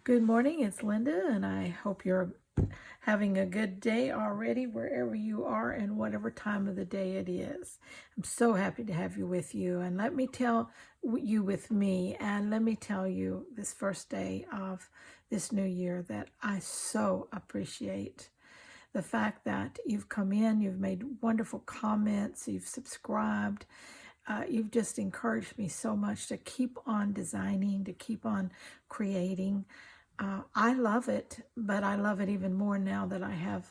Good morning, it's Linda, and I hope you're having a good day already wherever you are and whatever time of the day it is. I'm so happy to have you with you, and let me tell you with me, and let me tell you this first day of this new year that I so appreciate the fact that you've come in, you've made wonderful comments, you've subscribed, you've just encouraged me so much to keep on designing, to keep on creating. I love it, but I love it even more now that I have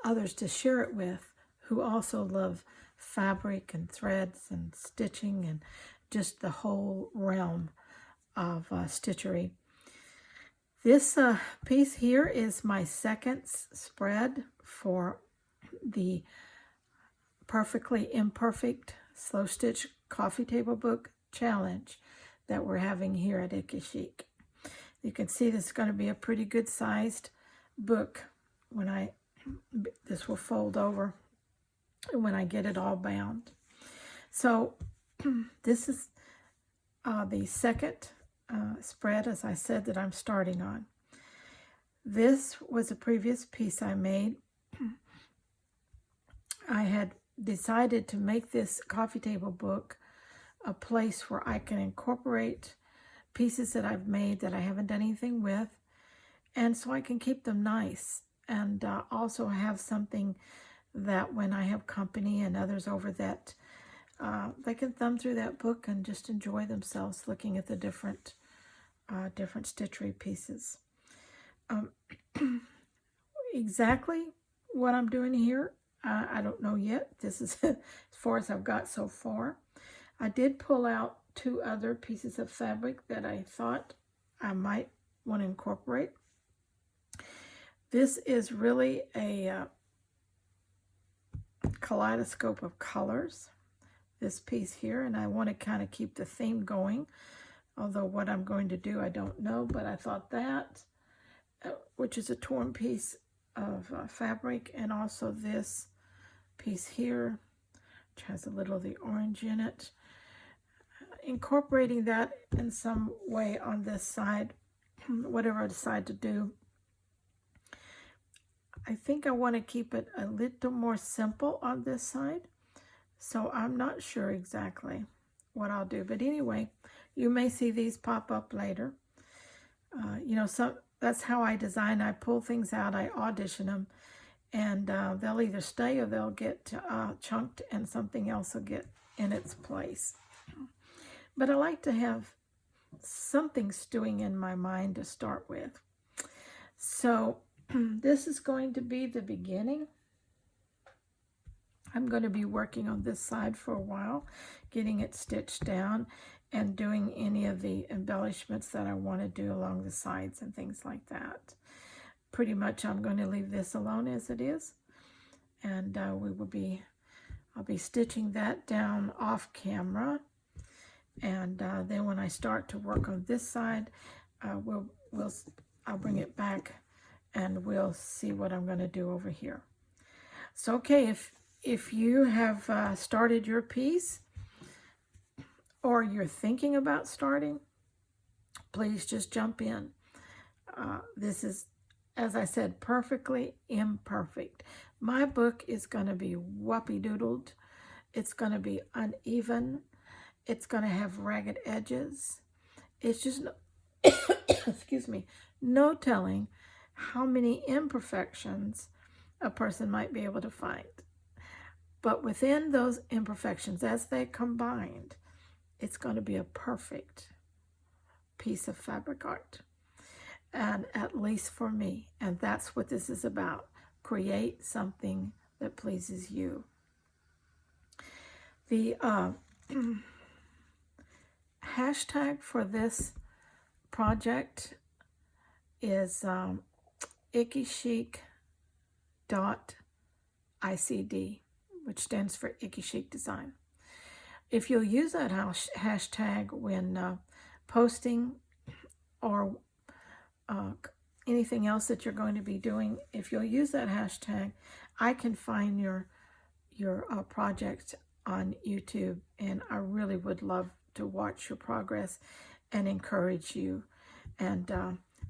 others to share it with who also love fabric and threads and stitching and just the whole realm of stitchery. This piece here is my second spread for the Perfectly Imperfect Slow Stitch Coffee Table Book Challenge that we're having here at Chic. You can see this is going to be a pretty good sized book when this will fold over when I get it all bound. So this is the second spread, as I said, that I'm starting on. This was a previous piece I made. I had decided to make this coffee table book a place where I can incorporate pieces that I've made that I haven't done anything with, and so I can keep them nice and also have something that when I have company and others over that they can thumb through that book and just enjoy themselves looking at the different stitchery pieces. Exactly what I'm doing here, I don't know yet. This is as far as I've got so far. I did pull out two other pieces of fabric that I thought I might want to incorporate. This is really a kaleidoscope of colors, this piece here, and I want to kind of keep the theme going, although what I'm going to do I don't know, but I thought that, which is a torn piece of fabric, and also this piece here, which has a little of the orange in it. Incorporating that in some way on this side, whatever I decide to do. I think I want to keep it a little more simple on this side, so I'm not sure exactly what I'll do. But anyway, you may see these pop up later. So that's how I design. I pull things out, I audition them, and they'll either stay or they'll get chunked and something else will get in its place. But I like to have something stewing in my mind to start with. So this is going to be the beginning. I'm going to be working on this side for a while, getting it stitched down and doing any of the embellishments that I want to do along the sides and things like that. Pretty much I'm going to leave this alone as it is, and I'll be stitching that down off camera. And then when I start to work on this side, I'll bring it back and we'll see what I'm going to do over here. So okay, if you have started your piece or you're thinking about starting, please just jump in. This is, as I said, Perfectly Imperfect. My book is going to be whoopie-doodled. It's going to be uneven. It's going to have ragged edges. It's just, excuse me, no telling how many imperfections a person might be able to find. But within those imperfections, as they combined, it's going to be a perfect piece of fabric art. And at least for me, and that's what this is about. Create something that pleases you. The hashtag for this project is icchic.icd, which stands for Icky Chic Design. If you'll use that hashtag when posting or anything else that you're going to be doing, if you'll use that hashtag, I can find your project on YouTube, and I really would love to watch your progress and encourage you. And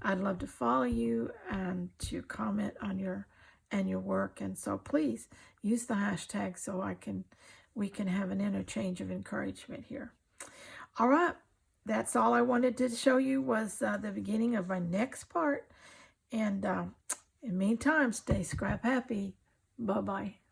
I'd love to follow you and to comment on your work. And so please use the hashtag so we can have an interchange of encouragement here. All right, that's all I wanted to show you was the beginning of my next part. And in the meantime, stay scrap happy. Bye-bye.